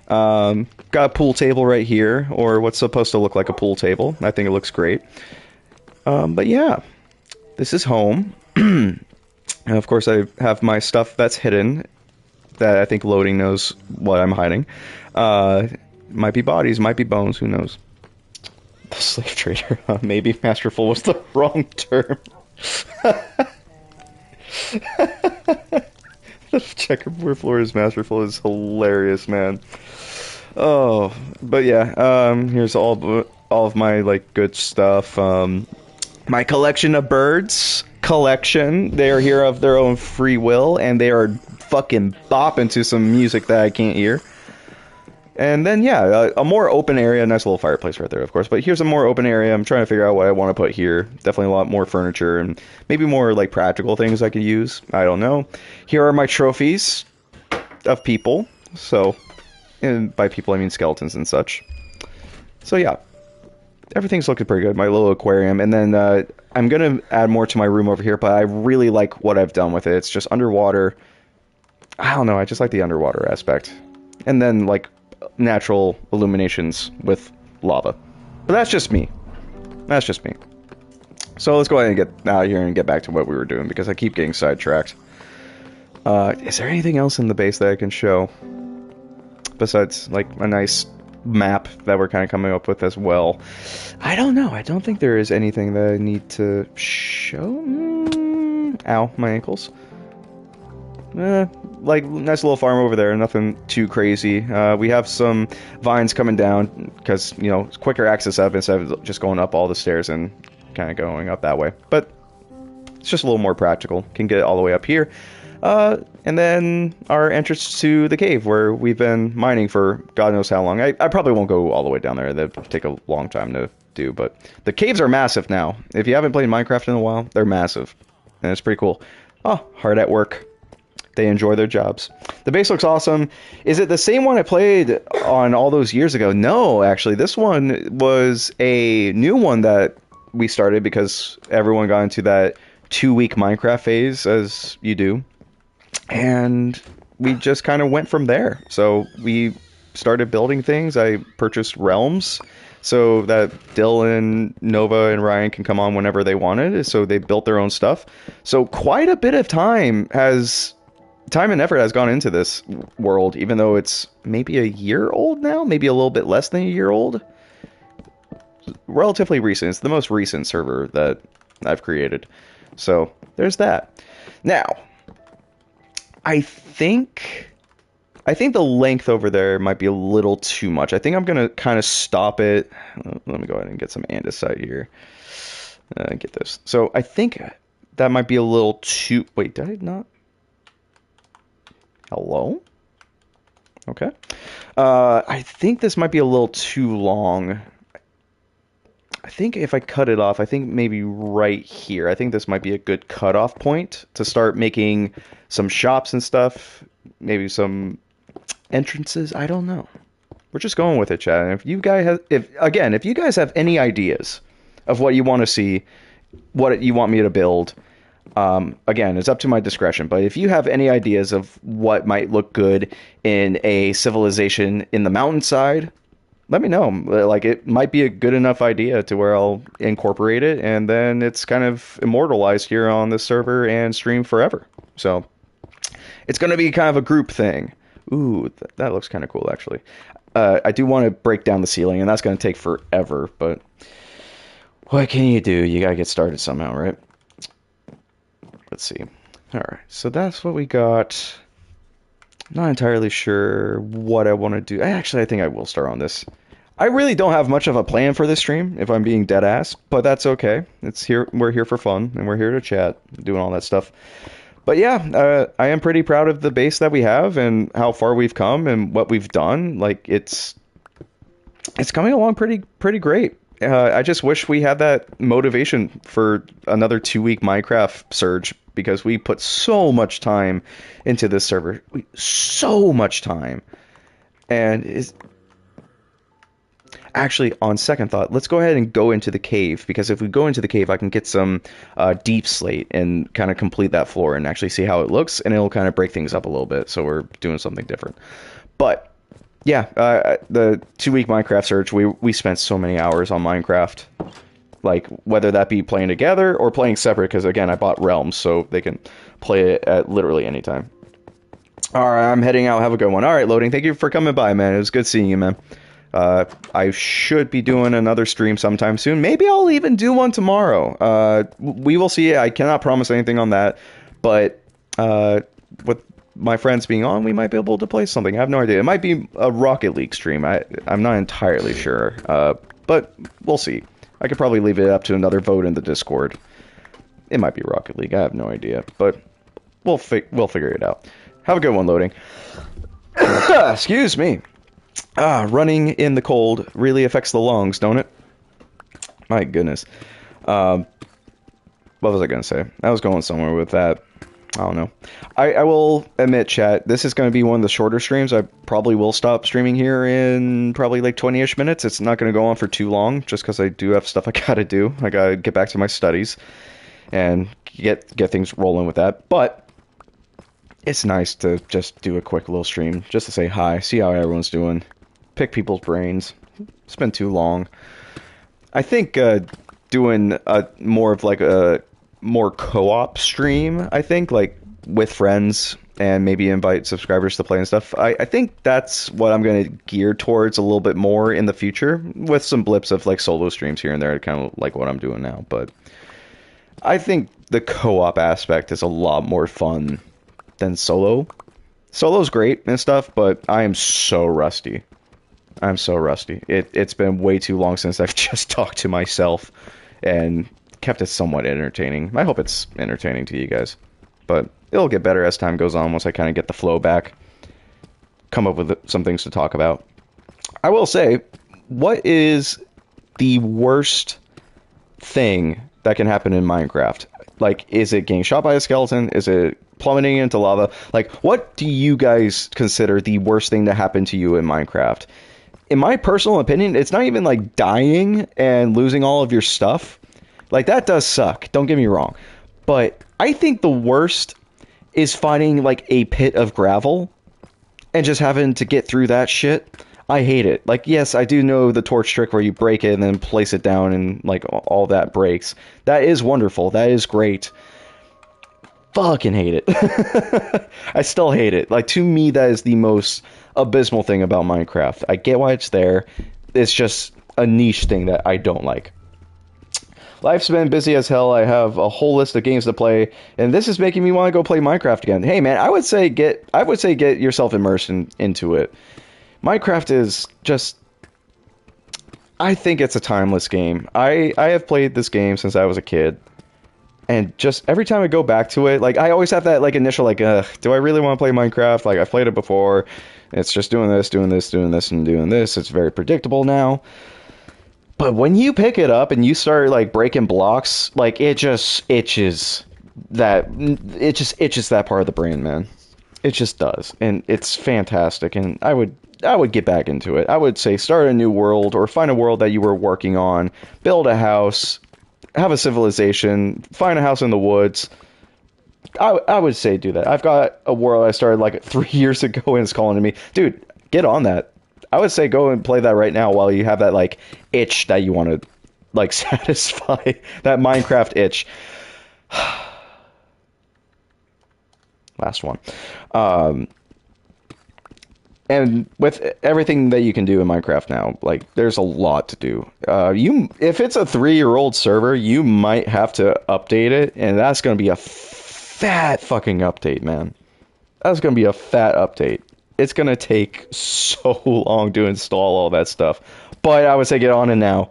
Got a pool table right here, or what's supposed to look like a pool table. I think it looks great. But yeah, this is home. And of course, I have my stuff that's hidden that I think loading knows what I'm hiding. Might be bodies, might be bones, who knows. The slave trader. Maybe masterful was the wrong term. The checkerboard floor is masterful is hilarious, man. Oh, but yeah, here's all of my like good stuff. My collection of birds collection. They are here of their own free will, and they are fucking bopping to some music that I can't hear. And then, yeah, a more open area. Nice little fireplace right there, of course. But here's a more open area. I'm trying to figure out what I want to put here. Definitely a lot more furniture and maybe more, like, practical things I could use. I don't know. Here are my trophies of people. So, and by people, I mean skeletons and such. So, yeah. Everything's looking pretty good. My little aquarium. And then I'm going to add more to my room over here, but I really like what I've done with it. It's just underwater. I don't know. I just like the underwater aspect. And then, like, natural illuminations with lava. But that's just me. That's just me. So let's go ahead and get out of here and get back to what we were doing, because I keep getting sidetracked. Is there anything else in the base that I can show? Besides, like, a nice map that we're kind of coming up with as well. I don't know. I don't think there is anything that I need to show. Ow, my ankles. Like, nice little farm over there, nothing too crazy. We have some vines coming down, because, you know, it's quicker access up instead of just going up all the stairs and kind of going up that way. But it's just a little more practical. Can get it all the way up here. And then our entrance to the cave, where we've been mining for God knows how long. I probably won't go all the way down there. That'd take a long time to do, but the caves are massive now. If you haven't played Minecraft in a while, they're massive. And it's pretty cool. Oh, hard at work. They enjoy their jobs. The base looks awesome. Is it the same one I played on all those years ago? No, actually. This one was a new one that we started because everyone got into that 2-week Minecraft phase, as you do. And we just kind of went from there. So we started building things. I purchased realms so that Dylan, Nova, and Ryan can come on whenever they wanted. So they built their own stuff. So quite a bit of time and effort has gone into this world, even though it's maybe a year old now, maybe a little bit less than a year old. Relatively recent. It's the most recent server that I've created. So there's that. Now, I think the length over there might be a little too much. I think I'm going to kind of stop it. Let me go ahead and get some andesite here. Get this. So I think that might be a little too... Wait, did I not? Hello? Okay. I think this might be a little too long. I think if I cut it off, I think maybe right here. I think this might be a good cutoff point to start making some shops and stuff. Maybe some entrances. I don't know. We're just going with it, chat. And if you guys have any ideas of what you want to see, what you want me to build, Again, it's up to my discretion, but if you have any ideas of what might look good in a civilization in the mountainside, let me know. Like, it might be a good enough idea to where I'll incorporate it, and then it's kind of immortalized here on this server and stream forever. So it's going to be kind of a group thing. Ooh, that looks kind of cool, actually. I do want to break down the ceiling, and that's going to take forever, but what can you do? You got to get started somehow, right? Let's see. All right, so that's what we got. Not entirely sure what I want to do. Actually, I think I will start on this. I really don't have much of a plan for this stream, if I'm being dead ass, but that's okay. It's here. We're here for fun, and we're here to chat, doing all that stuff. But yeah, I am pretty proud of the base that we have and how far we've come and what we've done. Like, it's coming along pretty great. I just wish we had that motivation for another 2-week Minecraft surge, because we put so much time into this server. So much time. And is actually, on second thought, let's go ahead and go into the cave, because if we go into the cave, I can get some deep slate and kind of complete that floor and actually see how it looks, and it'll kind of break things up a little bit, so we're doing something different. But yeah, the 2-week Minecraft search, we spent so many hours on Minecraft. Like, whether that be playing together or playing separate, because again, I bought Realms, so they can play it at literally any time. Alright, I'm heading out. Have a good one. Alright, Loading, thank you for coming by, man. It was good seeing you, man. I should be doing another stream sometime soon. Maybe I'll even do one tomorrow. We will see. I cannot promise anything on that, but with my friends being on, we might be able to play something. I have no idea. It might be a Rocket League stream. I'm not entirely sure, but we'll see. I could probably leave it up to another vote in the Discord. It might be Rocket League. I have no idea, but we'll figure it out. Have a good one, Loading. Excuse me. Running in the cold really affects the lungs, don't it? My goodness. What was I going to say? I was going somewhere with that. I don't know. I will admit, chat, this is going to be one of the shorter streams. I probably will stop streaming here in probably like 20-ish minutes. It's not going to go on for too long, just because I do have stuff I got to do. I got to get back to my studies and get things rolling with that. But it's nice to just do a quick little stream, just to say hi, see how everyone's doing, pick people's brains. It's been too long. I think doing more of like a more co-op stream, I think, like with friends, and maybe invite subscribers to play and stuff. I think that's what I'm going to gear towards a little bit more in the future, with some blips of like solo streams here and there, kind of like what I'm doing now. But I think the co-op aspect is a lot more fun than solo. Solo's great and stuff, but I am so rusty. I'm so rusty. It's been way too long since I've just talked to myself and kept it somewhat entertaining. I hope it's entertaining to you guys, but it'll get better as time goes on once I kind of get the flow back, come up with some things to talk about. I will say, what is the worst thing that can happen in Minecraft? Like, is it getting shot by a skeleton? Is it plummeting into lava? Like, what do you guys consider the worst thing to happen to you in Minecraft? In my personal opinion, it's not even like dying and losing all of your stuff. Like, that does suck, don't get me wrong. But I think the worst is finding, like, a pit of gravel and just having to get through that shit. I hate it. Like, yes, I do know the torch trick where you break it and then place it down and, like, all that breaks. That is wonderful. That is great. Fucking hate it. I still hate it. Like, to me, that is the most abysmal thing about Minecraft. I get why it's there. It's just a niche thing that I don't like. Life's been busy as hell. I have a whole list of games to play, and this is making me want to go play Minecraft again. Hey man, I would say get yourself immersed into it. Minecraft is just, I think it's a timeless game. I have played this game since I was a kid, and just every time I go back to it, like, I always have that like initial like, do I really want to play Minecraft? Like, I've played it before. It's just doing this, and doing this. It's very predictable now. But when you pick it up and you start like breaking blocks, like, it just itches that part of the brain, man. It just does, and it's fantastic. And I would get back into it. I would say start a new world, or find a world that you were working on, build a house, have a civilization, find a house in the woods, I would say do that. I've got a world I started like 3 years ago and it's calling to me. Dude, get on that. I would say go and play that right now while you have that like itch that you want to like satisfy. That Minecraft itch. Last one. And with everything that you can do in Minecraft now, like there's a lot to do. If it's a 3-year-old server, you might have to update it, and that's gonna be a fat fucking update, man. That's gonna be a fat update. It's gonna take so long to install all that stuff. But I would say get on it now.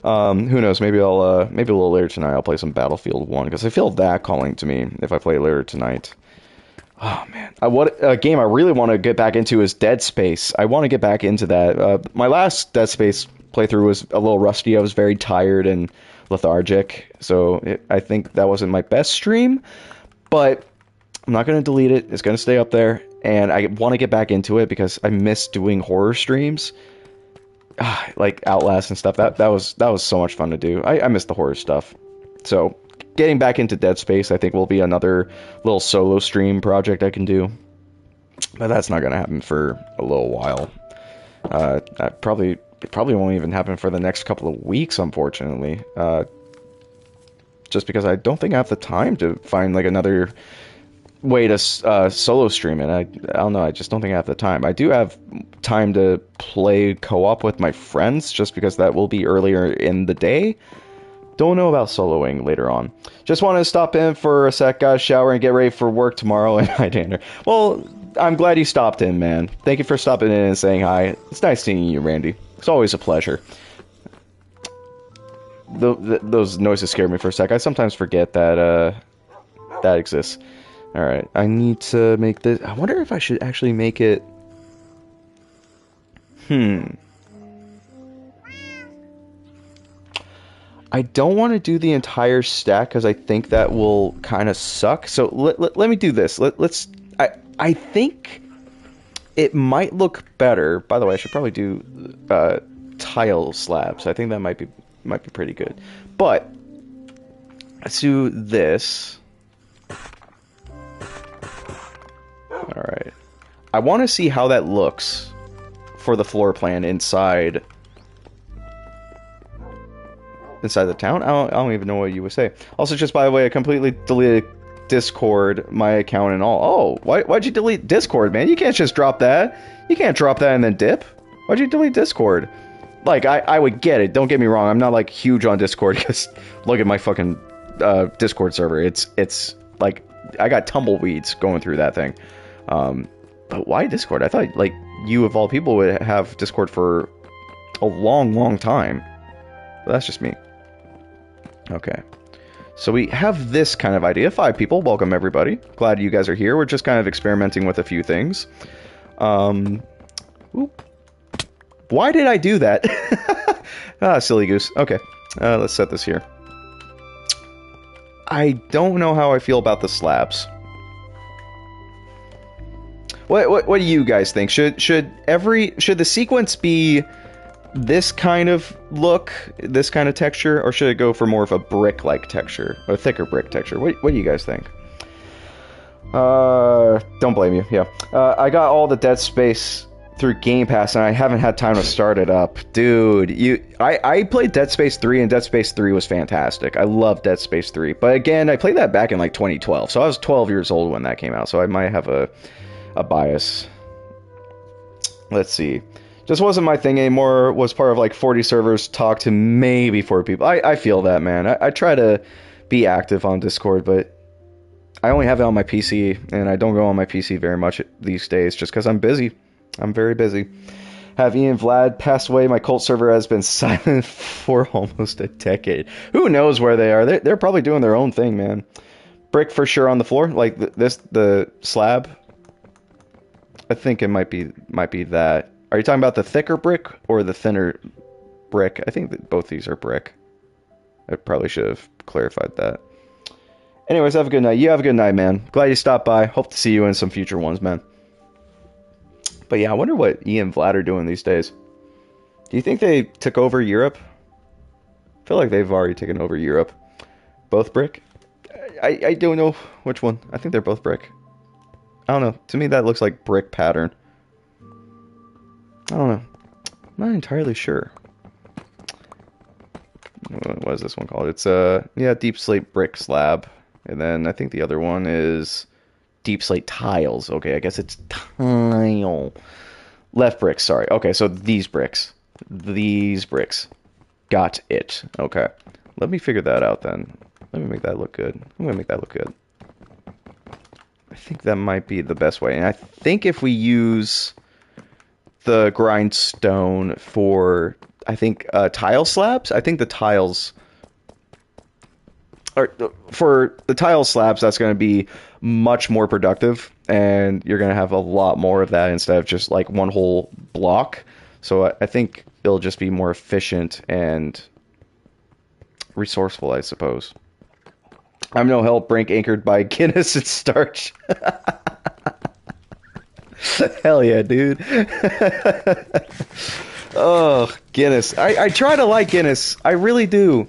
Who knows? Maybe maybe a little later tonight I'll play some Battlefield 1 because I feel that calling to me if I play later tonight. Oh man, what a game I really want to get back into is Dead Space. I want to get back into that. My last Dead Space playthrough was a little rusty. I was very tired and lethargic, so I think that wasn't my best stream. But I'm not going to delete it. It's going to stay up there, and I want to get back into it because I miss doing horror streams, like Outlast and stuff. That was so much fun to do. I miss the horror stuff. So getting back into Dead Space, I think, will be another little solo stream project I can do. But that's not going to happen for a little while. It probably won't even happen for the next couple of weeks, unfortunately. Just because I don't think I have the time to find like another way to solo stream it. I don't know. I just don't think I have the time. I do have time to play co-op with my friends, just because that will be earlier in the day. Don't know about soloing later on. Just wanted to stop in for a sec, guys, shower, and get ready for work tomorrow. And hi, Tanner. Well, I'm glad you stopped in, man. Thank you for stopping in and saying hi. It's nice seeing you, Randy. It's always a pleasure. Those noises scared me for a sec. I sometimes forget that that exists. Alright, I need to make this... I wonder if I should actually make it... I don't want to do the entire stack because I think that will kind of suck. So let me do this. I think it might look better. By the way, I should probably do tile slabs. I think that might be pretty good. But let's do this. All right. I want to see how that looks for the floor plan inside the town. I don't even know what you would say. Also, just by the way, I completely deleted Discord, my account and all. Oh, why'd you delete Discord, man? You can't just drop that. You can't drop that and then dip. Why'd you delete Discord? Like, I would get it. Don't get me wrong. I'm not, like, huge on Discord because look at my fucking Discord server. It's like, I got tumbleweeds going through that thing. But why Discord? I thought, like, you of all people would have Discord for a long, long time. But that's just me. Okay. So we have this kind of idea. 5 people. Welcome, everybody. Glad you guys are here. We're just kind of experimenting with a few things. Why did I do that? Silly goose. Okay. Let's set this here. I don't know how I feel about the slabs. What do you guys think? Should the sequence be this kind of look, this kind of texture, or should it go for more of a brick-like texture, a thicker brick texture? What do you guys think? Don't blame you. Yeah, I got all the Dead Space through Game Pass, and I haven't had time to start it up, dude. I played Dead Space 3, and Dead Space 3 was fantastic. I love Dead Space 3, but again, I played that back in like 2012, so I was 12 years old when that came out, so I might have a bias. Let's see. Just wasn't my thing anymore. Was part of like 40 servers, talk to maybe 4 people. I feel that, man. I try to be active on Discord, but I only have it on my PC, and I don't go on my PC very much these days just because I'm busy. I'm very busy. Have Ian Vlad passed away? My cult server has been silent for almost a decade. Who knows where they are? They're probably doing their own thing, man. Brick for sure on the floor, like the slab. I think it might be that. Are you talking about the thicker brick or the thinner brick? I think that both these are brick. I probably should have clarified that. Anyways, have a good night. You have a good night, man. Glad you stopped by. Hope to see you in some future ones, man. But yeah, I wonder what Ian and Vlad are doing these days. Do you think they took over Europe? I feel like they've already taken over Europe. Both brick? I don't know which one. I think they're both brick. I don't know. To me, that looks like brick pattern. I don't know. I'm not entirely sure. What is this one called? It's yeah, deep slate brick slab. And then I think the other one is deep slate tiles. Okay, I guess it's tile. Left bricks, sorry. Okay, so these bricks. These bricks. Got it. Okay. Let me figure that out then. Let me make that look good. I'm gonna make that look good. I think that might be the best way. And I think if we use the grindstone for, I think, tile slabs, I think the tiles, or for the tile slabs, that's going to be much more productive, and you're going to have a lot more of that instead of just like one whole block. So I think it'll just be more efficient and resourceful, I suppose. I'm no help, Brink anchored by Guinness and starch. Hell yeah, dude. Oh, Guinness. I try to like Guinness. I really do.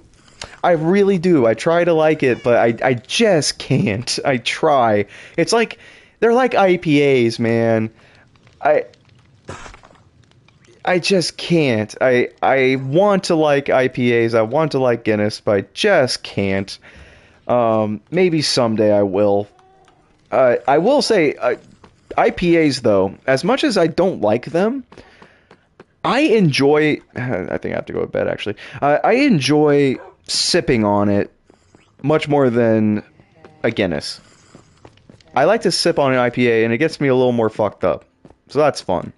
I really do. I try to like it, but I just can't. I try. It's like, they're like IPAs, man. I just can't. I want to like IPAs. I want to like Guinness, but I just can't. Maybe someday I will. I will say, IPAs though, as much as I don't like them, I enjoy. I think I have to go to bed actually. I enjoy sipping on it much more than a Guinness. I like to sip on an IPA, and it gets me a little more fucked up, so that's fun.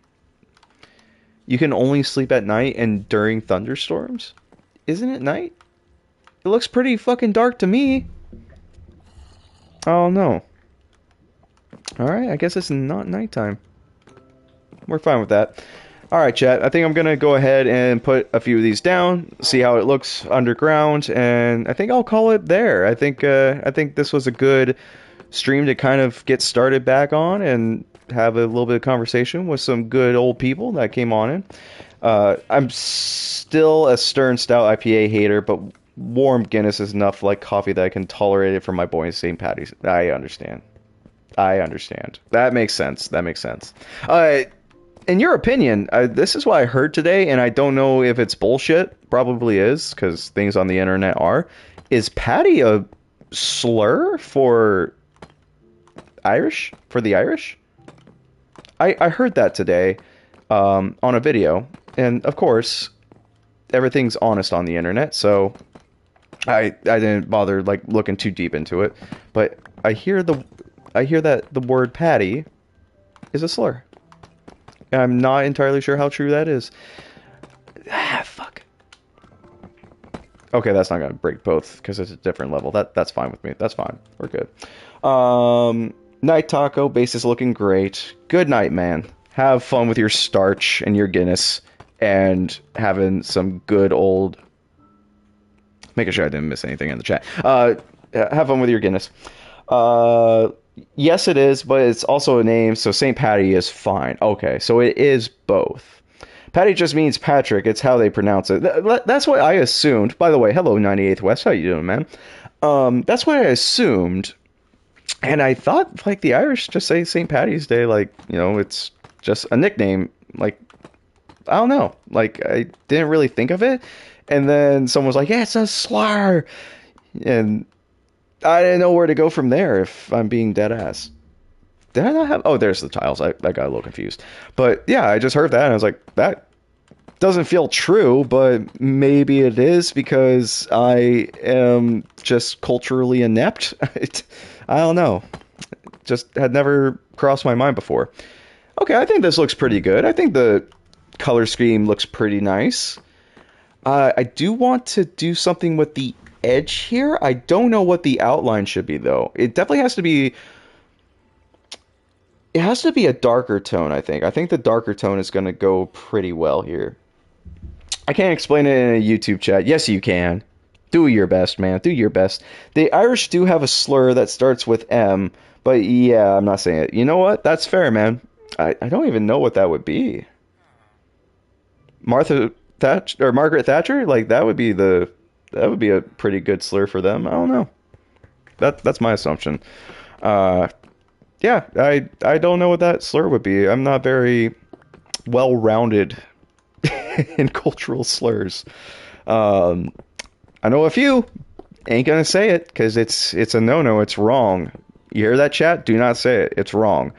You can only sleep at night and during thunderstorms? Isn't it night? It looks pretty fucking dark to me. Oh no. Alright, I guess it's not nighttime. We're fine with that. Alright, chat. I think I'm gonna go ahead and put a few of these down, see how it looks underground, and I think I'll call it there. I think this was a good stream to kind of get started back on and have a little bit of conversation with some good old people that came on in. I'm still a Stern Stout IPA hater, but warm Guinness is enough like coffee that I can tolerate it for my boy in St. Patty's. I understand. That makes sense. In your opinion, this is what I heard today, and I don't know if it's bullshit. Probably is, because things on the internet are. Is Patty a slur for Irish? For the Irish? I heard that today on a video, and of course, everything's honest on the internet, so I didn't bother like looking too deep into it. But I hear that the word patty is a slur. I'm not entirely sure how true that is. Fuck. Okay, that's not gonna break both because it's a different level. That's fine with me. That's fine. We're good. Night Taco, base is looking great. Good night, man. Have fun with your starch and your Guinness and having some good old... Making sure I didn't miss anything in the chat. Have fun with your Guinness. Yes, it is, but it's also a name, so St. Patty is fine. Okay, so it is both. Patty just means Patrick. It's how they pronounce it. That's what I assumed. By the way, hello, 98th West. How you doing, man? That's what I assumed. And I thought, like, the Irish just say St. Patty's Day, like, you know, it's just a nickname. Like, I don't know. Like, I didn't really think of it. And then someone was like, yeah, it's a slur. And I didn't know where to go from there, if I'm being dead ass. Did I not have... Oh, there's the tiles. I got a little confused. But, yeah, I just heard that, and I was like, that doesn't feel true, but maybe it is because I am just culturally inept. I don't know. Just had never crossed my mind before. Okay, I think this looks pretty good. I think the color scheme looks pretty nice. I do want to do something with the edge here. I don't know what the outline should be, though. It definitely has to be... It has to be a darker tone, I think. I think the darker tone is going to go pretty well here. I can't explain it in a YouTube chat. Yes, you can. Do your best, man. Do your best. The Irish do have a slur that starts with M, but yeah, I'm not saying it. You know what? That's fair, man. I don't even know what that would be. Martha Thatcher or Margaret Thatcher? Like that would be a pretty good slur for them. I don't know. That's my assumption. Yeah, I don't know what that slur would be. I'm not very well-rounded in cultural slurs. Um, I know a few. Ain't gonna say it because it's a no-no. It's wrong. You hear that, chat? Do not say it. It's wrong.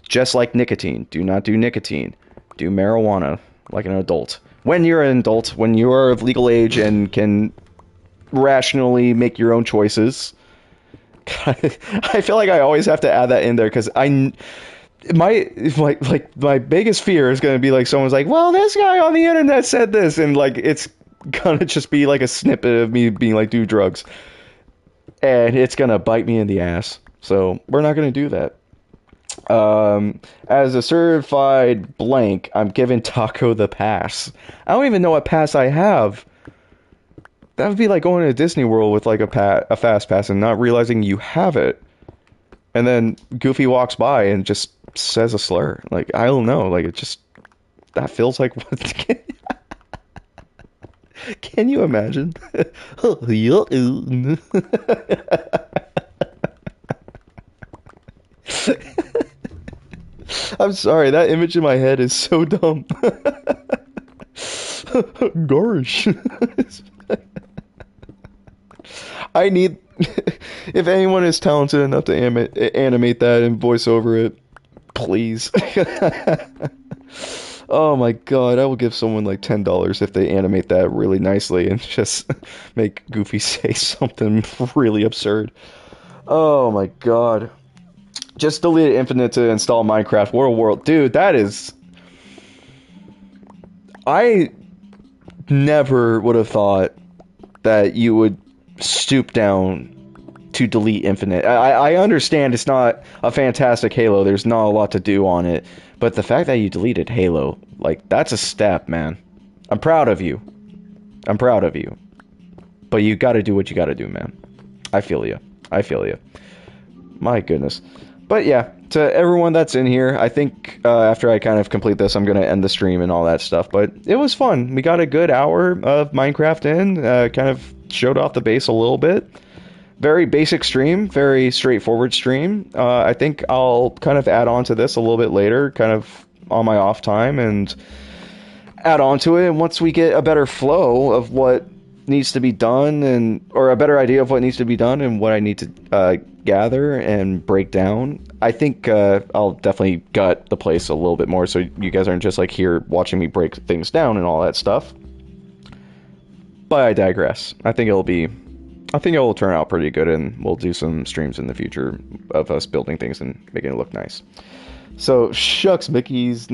Just like nicotine. Do not do nicotine. Do marijuana like an adult. When you're an adult, when you are of legal age and can rationally make your own choices. I feel like I always have to add that in there because my biggest fear is going to be like someone's like, well, this guy on the internet said this, and like it's gonna just be like a snippet of me being like, do drugs, and it's gonna bite me in the ass. So we're not gonna do that. As a certified blank, I'm giving Taco the pass. I don't even know what pass I have. That would be like going to Disney World with like a fast pass and not realizing you have it. And then Goofy walks by and just says a slur. Like, I don't know. Like, it just, that feels like what. Can you imagine? I'm sorry, that image in my head is so dumb. Gosh. I need, if anyone is talented enough to animate that and voice over it, please. Oh my god, I will give someone like $10 if they animate that really nicely and just make Goofy say something really absurd. Oh my god. Just deleted Infinite to install Minecraft World. Dude, that is... I never would have thought that you would stoop down to delete Infinite. I understand it's not a fantastic Halo. There's not a lot to do on it. But the fact that you deleted Halo, like, that's a step, man. I'm proud of you. I'm proud of you. But you gotta do what you gotta do, man. I feel you. I feel you. My goodness. But yeah, to everyone that's in here, I think after I kind of complete this, I'm going to end the stream and all that stuff. But it was fun. We got a good hour of Minecraft in, kind of showed off the base a little bit. Very basic stream, very straightforward stream. I think I'll kind of add on to this a little bit later, kind of on my off time, and add on to it. And once we get a better flow of what needs to be done, or a better idea of what needs to be done and what I need to gather and break down, I think I'll definitely gut the place a little bit more so you guys aren't just like here watching me break things down and all that stuff. But I digress. I think it will turn out pretty good, and we'll do some streams in the future of us building things and making it look nice. So, shucks, Mickey's.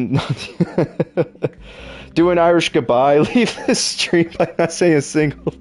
Do an Irish goodbye. Leave this stream by not saying a single